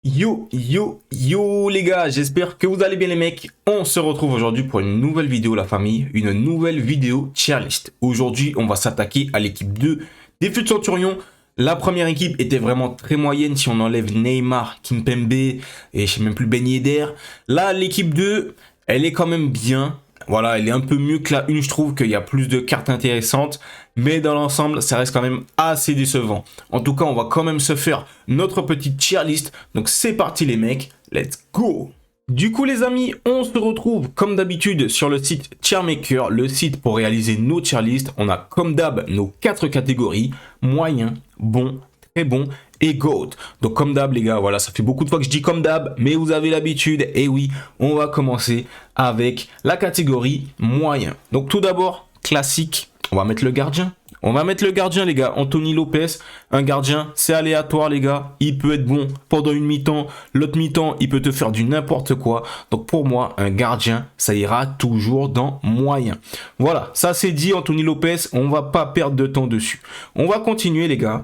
Yo les gars, j'espère que vous allez bien les mecs. On se retrouve aujourd'hui pour une nouvelle vidéo la famille, une nouvelle vidéo tier list. Aujourd'hui on va s'attaquer à l'équipe 2 des Fut Centurions. La première équipe était vraiment très moyenne si on enlève Neymar, Kimpembe et je sais même plus Ben Yedder. Là l'équipe 2, elle est quand même bien. Voilà, elle est un peu mieux que la 1, je trouve qu'il y a plus de cartes intéressantes. Mais dans l'ensemble, ça reste quand même assez décevant. En tout cas, on va quand même se faire notre petite tier list. Donc c'est parti les mecs, let's go! Du coup les amis, on se retrouve comme d'habitude sur le site Tiermaker, le site pour réaliser nos tier lists. On a comme d'hab nos 4 catégories, moyen, bon, très bon et GOAT. Donc comme d'hab les gars, voilà, ça fait beaucoup de fois que je dis comme d'hab, mais vous avez l'habitude. Et oui, on va commencer avec la catégorie moyen. Donc tout d'abord, classique, on va mettre le gardien. On va mettre le gardien les gars, Anthony Lopez. Un gardien, c'est aléatoire les gars. Il peut être bon pendant une mi-temps. L'autre mi-temps, il peut te faire du n'importe quoi. Donc pour moi, un gardien, ça ira toujours dans moyen. Voilà, ça c'est dit Anthony Lopez. On va pas perdre de temps dessus. On va continuer les gars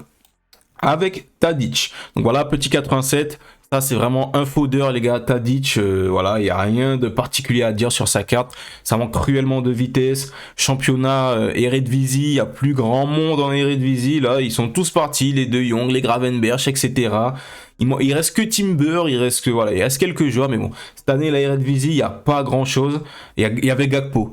avec Tadic. Donc voilà, petit 87. Ça, c'est vraiment un faudeur, les gars. Tadic, voilà, il n'y a rien de particulier à dire sur sa carte. Ça manque cruellement de vitesse. Championnat Eredivisie, il n'y a plus grand monde en Eredivisie. Là, ils sont tous partis, les De Jong, les Gravenberch, etc. Il reste que Timber, il reste quelques joueurs, mais bon, cette année, la Eredivisie, il n'y a pas grand-chose. Il y avait Gakpo,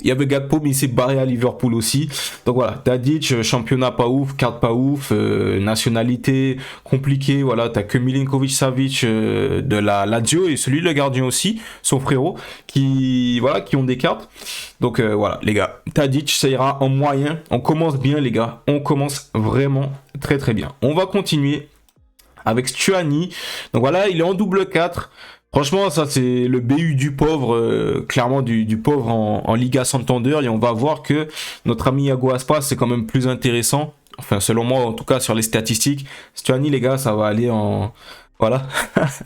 mais il s'est barré à Liverpool aussi. Donc voilà, Tadic, championnat pas ouf, carte pas ouf, nationalité compliquée, voilà, t'as que Milinkovic-Savic de la Lazio et celui le gardien aussi, son frérot, qui ont des cartes. Donc voilà, les gars, Tadic, ça ira en moyen. On commence bien, les gars, on commence vraiment très très bien. On va continuer avec Stuani. Donc voilà, il est en double 4. Franchement, ça c'est le BU du pauvre, clairement du pauvre en Liga Santander. Et on va voir que notre ami Iago Aspas, c'est quand même plus intéressant. Enfin, selon moi, en tout cas, sur les statistiques. Stuani, les gars, ça va aller en... Voilà,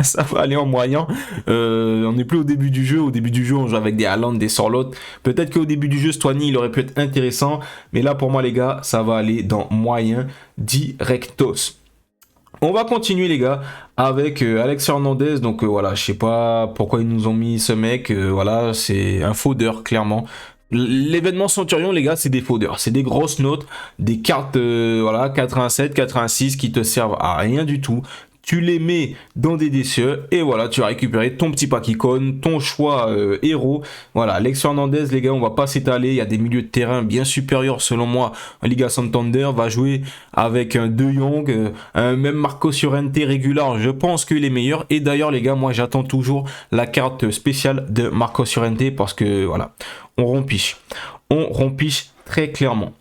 ça va aller en moyen. On n'est plus au début du jeu. Au début du jeu, on joue avec des Haaland, des Sorloth. Peut-être qu'au début du jeu, Stuani, il aurait pu être intéressant. Mais là, pour moi, les gars, ça va aller dans moyen directos. On va continuer les gars avec Alex Hernandez. Donc voilà, je sais pas pourquoi ils nous ont mis ce mec. Voilà, c'est un faudeur clairement. L'événement Centurion les gars, c'est des faudeurs, c'est des grosses notes, des cartes voilà 87, 86 qui te servent à rien du tout. Tu les mets dans des DCE et voilà, tu vas récupérer ton petit Pakikon, ton choix héros. Voilà, Alex Hernandez, les gars, on va pas s'étaler. Il y a des milieux de terrain bien supérieurs, selon moi, en Liga Santander. Va jouer avec un De Jong, même Marco Llorente régulier. Je pense qu'il est meilleur. Et d'ailleurs, les gars, moi, j'attends toujours la carte spéciale de Marco Llorente parce que, voilà, on rompiche. On rompiche très clairement.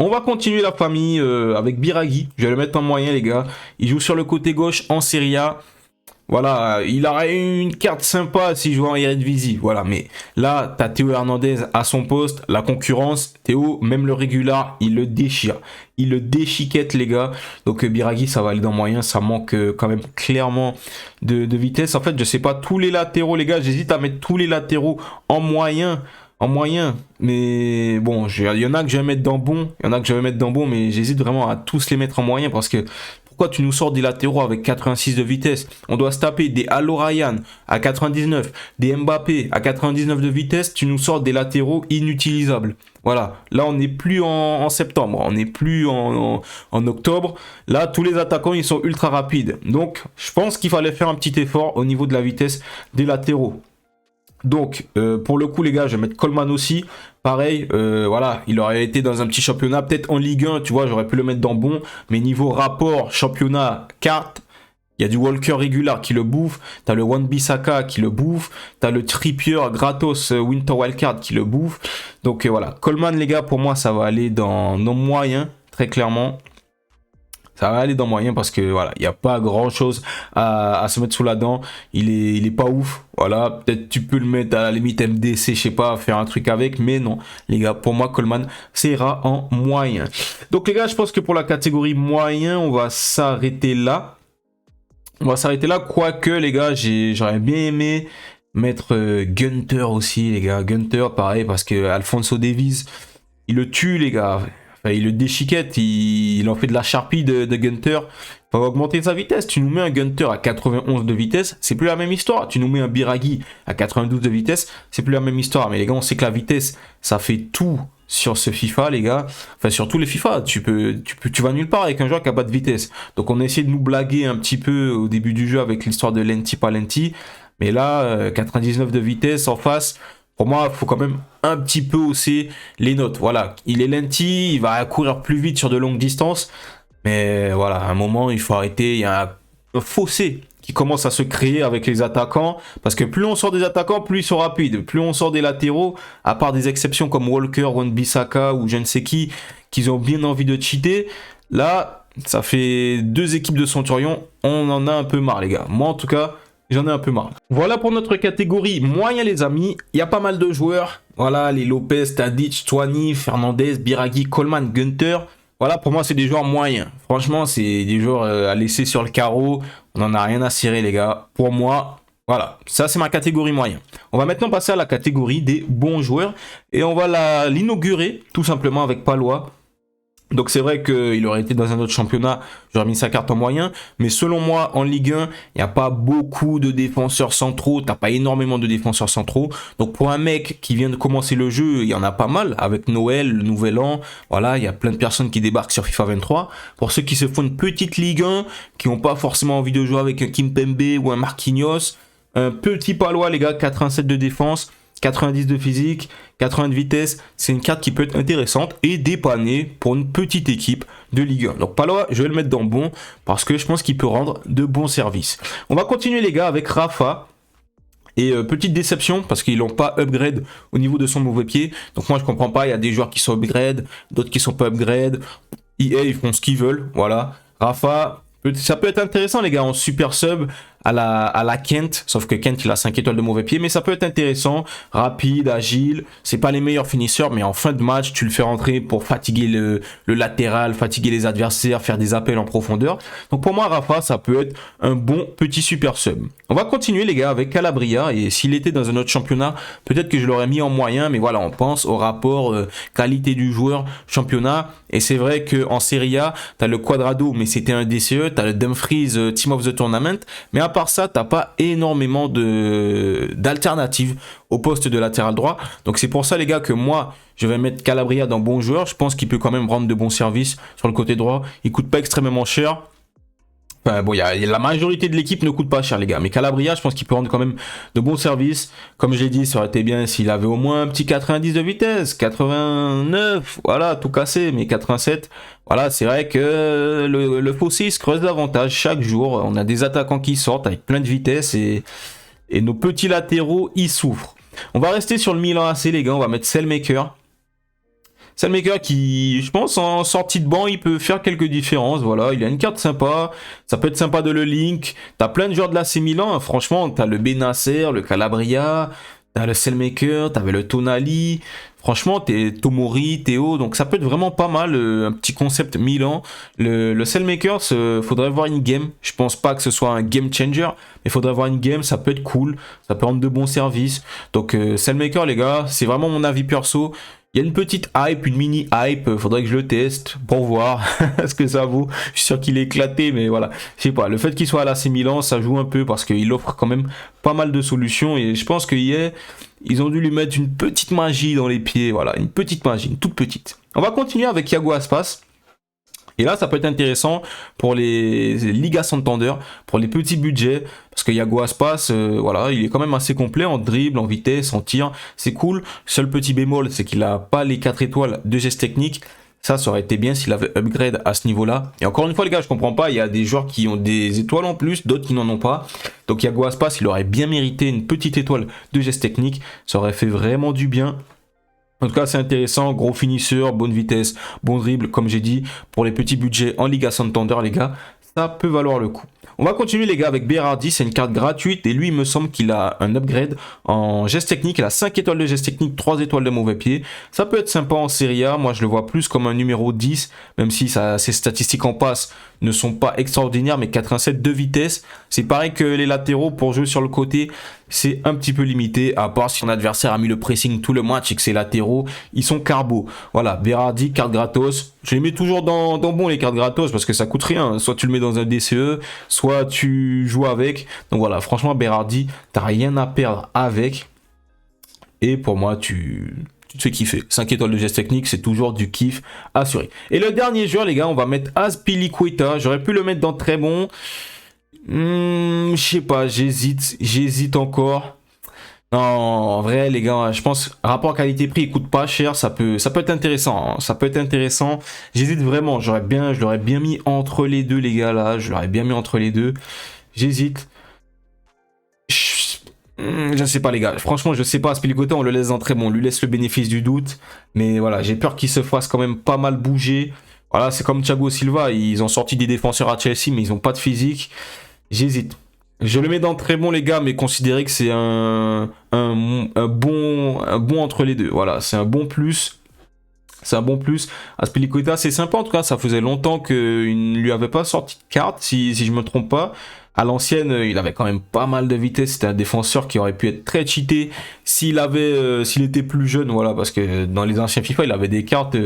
On va continuer la famille avec Biraghi. Je vais le mettre en moyen, les gars. Il joue sur le côté gauche en Serie A. Voilà, il aurait une carte sympa s'il jouait en Eredivisie. Voilà, mais là, tu as Théo Hernandez à son poste. La concurrence, Théo, même le régular, il le déchire. Il le déchiquette, les gars. Donc, Biraghi, ça va aller dans moyen. Ça manque quand même clairement de vitesse. En fait, je sais pas, tous les latéraux, les gars, j'hésite à mettre tous les latéraux en moyen. Mais bon, il y en a que je vais mettre dans bon, mais j'hésite vraiment à tous les mettre en moyen parce que pourquoi tu nous sors des latéraux avec 86 de vitesse? On doit se taper des Allo Ryan à 99, des Mbappé à 99 de vitesse, tu nous sors des latéraux inutilisables. Voilà, là on n'est plus en septembre, on n'est plus en octobre. Là, tous les attaquants, ils sont ultra rapides. Donc, je pense qu'il fallait faire un petit effort au niveau de la vitesse des latéraux. Donc, pour le coup, les gars, je vais mettre Coleman aussi. Pareil, voilà, il aurait été dans un petit championnat, peut-être en Ligue 1, tu vois, j'aurais pu le mettre dans bon. Mais niveau rapport, championnat, carte, il y a du Walker régulier qui le bouffe. T'as le Wan-Bissaka qui le bouffe. T'as le Trippier gratos Winter Wildcard qui le bouffe. Donc, voilà, Coleman, les gars, pour moi, ça va aller dans nos moyens, très clairement. Ça va aller dans moyen parce que voilà, il n'y a pas grand chose à se mettre sous la dent. Il est pas ouf. Voilà, peut-être tu peux le mettre à la limite MDC, je sais pas, faire un truc avec, mais non. Les gars, pour moi, Coleman, ça ira en moyen. Donc les gars, je pense que pour la catégorie moyen, on va s'arrêter là. Quoique, les gars, j'aurais bien aimé mettre Gunter aussi, les gars. Gunter, pareil, parce que Alphonso Davies, il le tue, les gars. Enfin, il le déchiquette, il en fait de la charpie de Gunter. Il faut augmenter sa vitesse. Tu nous mets un Gunter à 91 de vitesse, c'est plus la même histoire. Tu nous mets un Biragi à 92 de vitesse, c'est plus la même histoire. Mais les gars, on sait que la vitesse, ça fait tout sur ce FIFA, les gars. Enfin, sur tous les FIFA, tu vas nulle part avec un joueur qui a pas de vitesse. Donc, on a essayé de nous blaguer un petit peu au début du jeu avec l'histoire de lenti pas lenti. Mais là, 99 de vitesse en face. Pour moi, il faut quand même un petit peu hausser les notes. Voilà, il est lenti, il va courir plus vite sur de longues distances. Mais voilà, à un moment, il faut arrêter. Il y a un fossé qui commence à se créer avec les attaquants. Parce que plus on sort des attaquants, plus ils sont rapides. Plus on sort des latéraux, à part des exceptions comme Walker, Wan-Bissaka ou je ne sais qui ont bien envie de cheater. Là, ça fait 2 équipes de Centurion. On en a un peu marre, les gars. Moi, en tout cas, j'en ai un peu marre. Voilà pour notre catégorie moyen, les amis. Il y a pas mal de joueurs. Voilà, les Lopez, Tadic, Tchouani, Fernandez, Biragi, Coleman, Gunter. Voilà, pour moi, c'est des joueurs moyens. Franchement, c'est des joueurs à laisser sur le carreau. On n'en a rien à cirer, les gars. Pour moi, voilà, ça, c'est ma catégorie moyen. On va maintenant passer à la catégorie des bons joueurs. Et on va l'inaugurer, tout simplement, avec Palois. Donc c'est vrai qu'il aurait été dans un autre championnat, j'aurais mis sa carte en moyen, mais selon moi, en Ligue 1, il n'y a pas beaucoup de défenseurs centraux, t'as pas énormément de défenseurs centraux, donc pour un mec qui vient de commencer le jeu, il y en a pas mal, avec Noël, le Nouvel An, voilà, il y a plein de personnes qui débarquent sur FIFA 23, pour ceux qui se font une petite Ligue 1, qui n'ont pas forcément envie de jouer avec un Kimpembe ou un Marquinhos, un petit Palois les gars, 87 de défense, 90 de physique, 80 de vitesse, c'est une carte qui peut être intéressante et dépannée pour une petite équipe de Ligue 1. Donc Palois, je vais le mettre dans bon parce que je pense qu'il peut rendre de bons services. On va continuer les gars avec Rafa. Et petite déception parce qu'ils l'ont pas upgrade au niveau de son mauvais pied. Donc moi je comprends pas, il y a des joueurs qui sont upgrade, d'autres qui sont pas upgrade. EA ils font ce qu'ils veulent, voilà. Rafa, ça peut être intéressant les gars en super sub à la Kent, sauf que Kent il a 5 étoiles de mauvais pied, mais ça peut être intéressant, rapide, agile, c'est pas les meilleurs finisseurs, mais en fin de match tu le fais rentrer pour fatiguer le latéral, fatiguer les adversaires, faire des appels en profondeur. Donc pour moi Rafa ça peut être un bon petit super sub. On va continuer les gars avec Calabria, et s'il était dans un autre championnat, peut-être que je l'aurais mis en moyen, mais voilà, on pense au rapport qualité du joueur, championnat, et c'est vrai qu'en Serie A, t'as le Quadrado, mais c'était un DCE, t'as le Dumfries Team of the Tournament, mais à part ça, t'as pas énormément d'alternatives au poste de latéral droit. Donc c'est pour ça les gars que moi, je vais mettre Calabria dans bon joueur. Je pense qu'il peut quand même rendre de bons services sur le côté droit. Il coûte pas extrêmement cher. Enfin, bon, la majorité de l'équipe ne coûte pas cher les gars, mais Calabria je pense qu'il peut rendre quand même de bons services. Comme je l'ai dit, ça aurait été bien s'il avait au moins un petit 90 de vitesse, 89, voilà, tout cassé, mais 87, voilà, c'est vrai que le fossé se creuse davantage chaque jour. On a des attaquants qui sortent avec plein de vitesse et nos petits latéraux y souffrent. On va rester sur le Milan AC les gars, on va mettre Selmaker. Selmaker qui, je pense, en sortie de banc, il peut faire quelques différences. Voilà, il a une carte sympa. Ça peut être sympa de le link. T'as plein de joueurs de l'AC Milan. Hein. Franchement, t'as le Benacer, le Calabria, t'as le Selmaker, t'avais le Tonali. Franchement, t'es Tomori, Théo. Donc ça peut être vraiment pas mal. Un petit concept Milan. Le Selmaker, faudrait voir une game. Je pense pas que ce soit un game changer. Mais faudrait voir une game. Ça peut être cool. Ça peut rendre de bons services. Donc Selmaker, les gars, c'est vraiment mon avis perso. Il y a une petite hype, une mini hype, faudrait que je le teste pour voir ce que ça vaut. Je suis sûr qu'il est éclaté, mais voilà. Je sais pas, le fait qu'il soit à l'AC Milan, ça joue un peu parce qu'il offre quand même pas mal de solutions et je pense qu'ils ont dû lui mettre une petite magie dans les pieds, voilà, une petite magie, une toute petite. On va continuer avec Iago Aspas. Et là, ça peut être intéressant pour les Liga Santander, pour les petits budgets, parce que Iago Aspas, voilà, il est quand même assez complet en dribble, en vitesse, en tir, c'est cool. Seul petit bémol, c'est qu'il n'a pas les 4 étoiles de geste technique. Ça aurait été bien s'il avait upgrade à ce niveau-là. Et encore une fois, les gars, je comprends pas, il y a des joueurs qui ont des étoiles en plus, d'autres qui n'en ont pas. Donc Iago Aspas, il aurait bien mérité une petite étoile de geste technique. Ça aurait fait vraiment du bien. En tout cas, c'est intéressant, gros finisseur, bonne vitesse, bon dribble, comme j'ai dit, pour les petits budgets en Liga Santander, les gars, ça peut valoir le coup. On va continuer, les gars, avec Berardi, c'est une carte gratuite, et lui, il me semble qu'il a un upgrade en geste technique, il a 5 étoiles de geste technique, 3 étoiles de mauvais pied, ça peut être sympa en Serie A, moi je le vois plus comme un numéro 10, même si ses statistiques en passe ne sont pas extraordinaires, mais 87 de vitesse. C'est pareil que les latéraux, pour jouer sur le côté, c'est un petit peu limité, à part si ton adversaire a mis le pressing tout le match et que ses latéraux, ils sont carbo. Voilà, Berardi, carte gratos. Je les mets toujours dans bon les cartes gratos parce que ça coûte rien. Soit tu le mets dans un DCE, soit tu joues avec. Donc voilà, franchement, Berardi, t'as rien à perdre avec. Et pour moi, tu te fais kiffer. 5 étoiles de geste technique, c'est toujours du kiff assuré. Et le dernier joueur, les gars, on va mettre Azpilicueta. J'aurais pu le mettre dans très bon. Je sais pas, j'hésite encore. Non, en vrai, les gars, je pense, rapport qualité-prix, il coûte pas cher, ça peut être intéressant, hein, ça peut être intéressant. J'hésite vraiment, je l'aurais bien mis entre les deux, les gars, là, je l'aurais bien mis entre les deux. J'hésite. Je sais pas, les gars, franchement, je sais pas, Azpilicueta, on le laisse dans très bon, on lui laisse le bénéfice du doute, mais voilà, j'ai peur qu'il se fasse quand même pas mal bouger. Voilà, c'est comme Thiago Silva, ils ont sorti des défenseurs à Chelsea, mais ils ont pas de physique. J'hésite. Je le mets dans très bon, les gars, mais considérez que c'est un bon entre les deux. Voilà, c'est un bon plus. C'est un bon plus. Azpilicueta, c'est sympa en tout cas. Ça faisait longtemps qu'il ne lui avait pas sorti de carte, si je me trompe pas. À l'ancienne, il avait quand même pas mal de vitesse. C'était un défenseur qui aurait pu être très cheaté s'il était plus jeune. Voilà, parce que dans les anciens FIFA, il avait des cartes.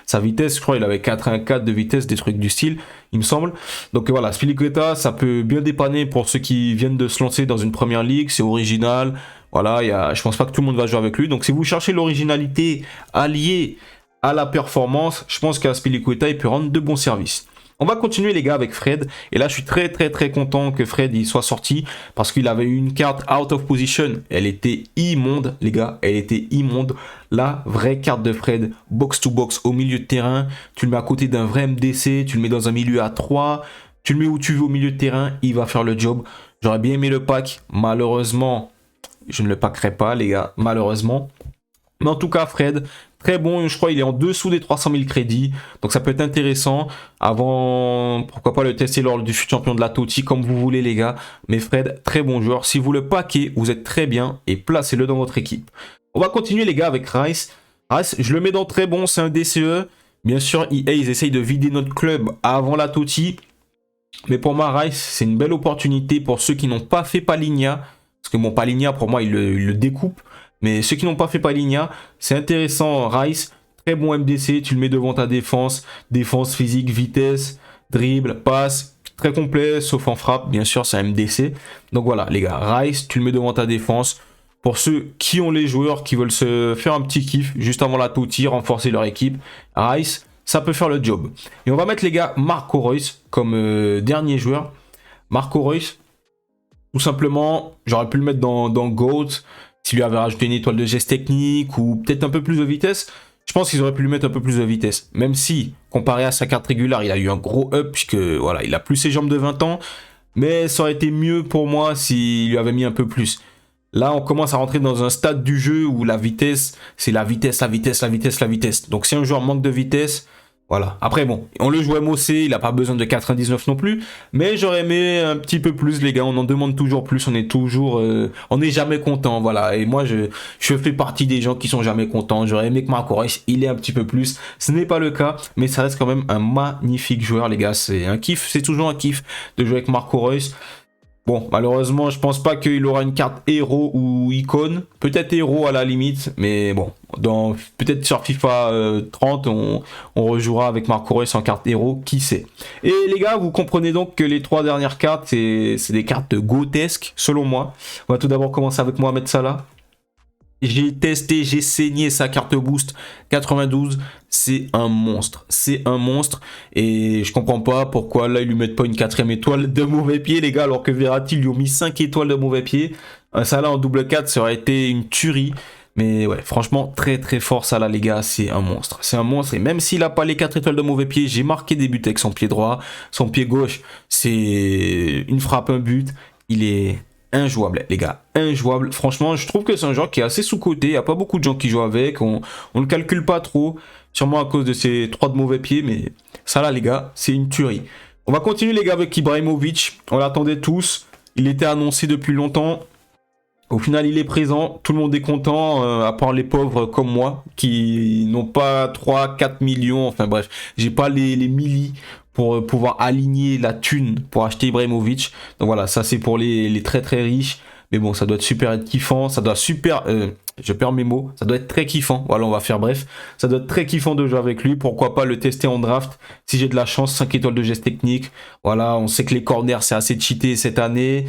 Sa vitesse, je crois, il avait 4,1,4 de vitesse, des trucs du style, il me semble. Donc voilà, Azpilicueta, ça peut bien dépanner pour ceux qui viennent de se lancer dans une première ligue. C'est original. Voilà, je pense pas que tout le monde va jouer avec lui. Donc si vous cherchez l'originalité alliée à la performance, je pense qu'Azpilicueta, il peut rendre de bons services. On va continuer les gars avec Fred, et là je suis très content que Fred il soit sorti, parce qu'il avait une carte out of position, elle était immonde les gars, elle était immonde, la vraie carte de Fred, box to box au milieu de terrain, tu le mets à côté d'un vrai MDC, tu le mets dans un milieu à 3, tu le mets où tu veux au milieu de terrain, il va faire le job. J'aurais bien aimé le pack, malheureusement, je ne le packerai pas les gars, malheureusement. Mais en tout cas, Fred, très bon, je crois il est en dessous des 300 000 crédits. Donc ça peut être intéressant. Avant, pourquoi pas le tester lors du champion de la Totti, comme vous voulez les gars. Mais Fred, très bon joueur. Si vous le paquez, vous êtes très bien et placez-le dans votre équipe. On va continuer les gars avec Rice. Rice, je le mets dans très bon, c'est un DCE. Bien sûr, EA, ils essayent de vider notre club avant la Totti. Mais pour moi, Rice, c'est une belle opportunité pour ceux qui n'ont pas fait Palinha. Parce que bon, Palinha, pour moi, il le découpe. Mais ceux qui n'ont pas fait Palinha, c'est intéressant. Rice, très bon MDC, tu le mets devant ta défense. Défense physique, vitesse, dribble, passe, très complet, sauf en frappe, bien sûr, c'est un MDC. Donc voilà, les gars, Rice, tu le mets devant ta défense. Pour ceux qui ont les joueurs qui veulent se faire un petit kiff, juste avant la Totti, renforcer leur équipe, Rice, ça peut faire le job. Et on va mettre, les gars, Marco Reus comme dernier joueur. Marco Reus, tout simplement, j'aurais pu le mettre dans GOAT. S'il lui avait rajouté une étoile de geste technique ou peut-être un peu plus de vitesse, je pense qu'ils auraient pu lui mettre un peu plus de vitesse. Même si, comparé à sa carte régulière, il a eu un gros up, puisque voilà, il a plus ses jambes de 20 ans. Mais ça aurait été mieux pour moi s'il lui avait mis un peu plus. Là, on commence à rentrer dans un stade du jeu où la vitesse, c'est la vitesse. Donc si un joueur manque de vitesse, voilà. Après, bon, on le joue MOC, il n'a pas besoin de 99 non plus. Mais j'aurais aimé un petit peu plus, les gars. On en demande toujours plus. On est jamais content, voilà. Et moi, je fais partie des gens qui sont jamais contents. J'aurais aimé que Marco Reus, il ait un petit peu plus. Ce n'est pas le cas, mais ça reste quand même un magnifique joueur, les gars. C'est un kiff, c'est toujours un kiff de jouer avec Marco Reus. Bon, malheureusement, je pense pas qu'il aura une carte héros ou icône. Peut-être héros à la limite, mais bon, peut-être sur FIFA 30, on rejouera avec Marco Reus en carte héros, qui sait. Et les gars, vous comprenez donc que les 3 dernières cartes, c'est des cartes GOATesques, selon moi. On va tout d'abord commencer avec Mohamed Salah. J'ai testé, j'ai saigné sa carte boost 92, c'est un monstre, et je comprends pas pourquoi là ils lui mettent pas une 4ème étoile de mauvais pied les gars, alors que Verratti lui ont mis 5 étoiles de mauvais pied. Un Salah en double 4 ça aurait été une tuerie, mais ouais franchement très fort Salah les gars, c'est un monstre, et même s'il a pas les 4 étoiles de mauvais pied, j'ai marqué des buts avec son pied droit, son pied gauche c'est une frappe, un but, il est injouable les gars, injouable. Franchement je trouve que c'est un joueur qui est assez sous-coté, il n'y a pas beaucoup de gens qui jouent avec, on le calcule pas trop, sûrement à cause de ses 3 de mauvais pieds, mais ça là les gars c'est une tuerie. On va continuer les gars avec Ibrahimovic, on l'attendait tous, il était annoncé depuis longtemps. Au final, il est présent, tout le monde est content, à part les pauvres comme moi, qui n'ont pas 3-4 millions, enfin bref, j'ai pas les millis pour pouvoir aligner la thune pour acheter Ibrahimovic. Donc voilà, ça c'est pour les très très riches. Mais bon, ça doit être super être kiffant, ça doit super... je perds mes mots, ça doit être très kiffant. Voilà, on va faire bref. Ça doit être très kiffant de jouer avec lui. Pourquoi pas le tester en draft si j'ai de la chance, 5 étoiles de geste technique. Voilà, on sait que les corners, c'est assez cheaté cette année.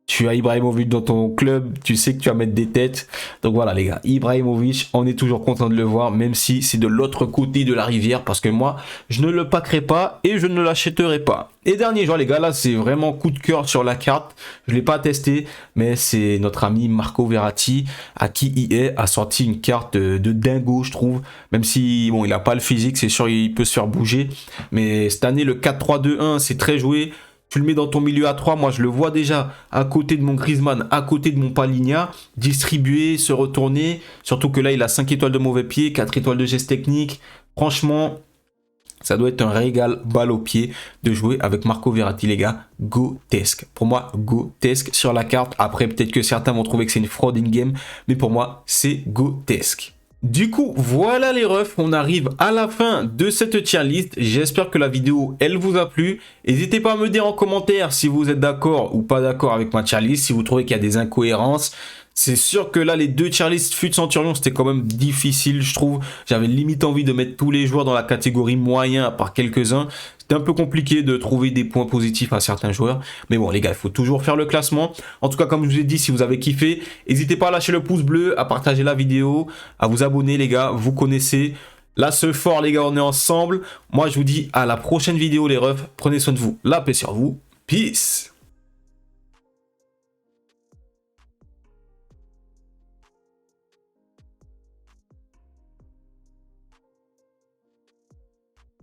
Tu as Ibrahimovic dans ton club, tu sais que tu vas mettre des têtes. Donc voilà les gars, Ibrahimovic, on est toujours content de le voir, même si c'est de l'autre côté de la rivière, parce que moi, je ne le packerai pas et je ne l'achèterai pas. Et dernier joueur les gars, là c'est vraiment coup de cœur sur la carte. Je ne l'ai pas testé, mais c'est notre ami Marco Verratti, à qui EA a sorti une carte de dingo, je trouve. Même si, bon, il n'a pas le physique, c'est sûr, il peut se faire bouger. Mais cette année, le 4-3-2-1, c'est très joué. Tu le mets dans ton milieu à 3, moi je le vois déjà à côté de mon Griezmann, à côté de mon Palinha, distribuer, se retourner. Surtout que là, il a 5 étoiles de mauvais pied, 4 étoiles de geste technique. Franchement, ça doit être un régal balle au pied de jouer avec Marco Verratti, les gars. Gotesque. Pour moi, gotesque sur la carte. Après, peut-être que certains vont trouver que c'est une fraude in-game, mais pour moi, c'est gotesque. Du coup, voilà les refs, on arrive à la fin de cette tier list. J'espère que la vidéo, elle vous a plu. N'hésitez pas à me dire en commentaire si vous êtes d'accord ou pas d'accord avec ma tier list, si vous trouvez qu'il y a des incohérences. C'est sûr que là, les deux tier list FUT Centurion, c'était quand même difficile, je trouve. J'avais limite envie de mettre tous les joueurs dans la catégorie moyen, à part quelques-uns. C'était un peu compliqué de trouver des points positifs à certains joueurs. Mais bon, les gars, il faut toujours faire le classement. En tout cas, comme je vous ai dit, si vous avez kiffé, n'hésitez pas à lâcher le pouce bleu, à partager la vidéo, à vous abonner, les gars. Vous connaissez. Là, ce fort, les gars, on est ensemble. Moi, je vous dis à la prochaine vidéo, les refs. Prenez soin de vous. La paix sur vous. Peace.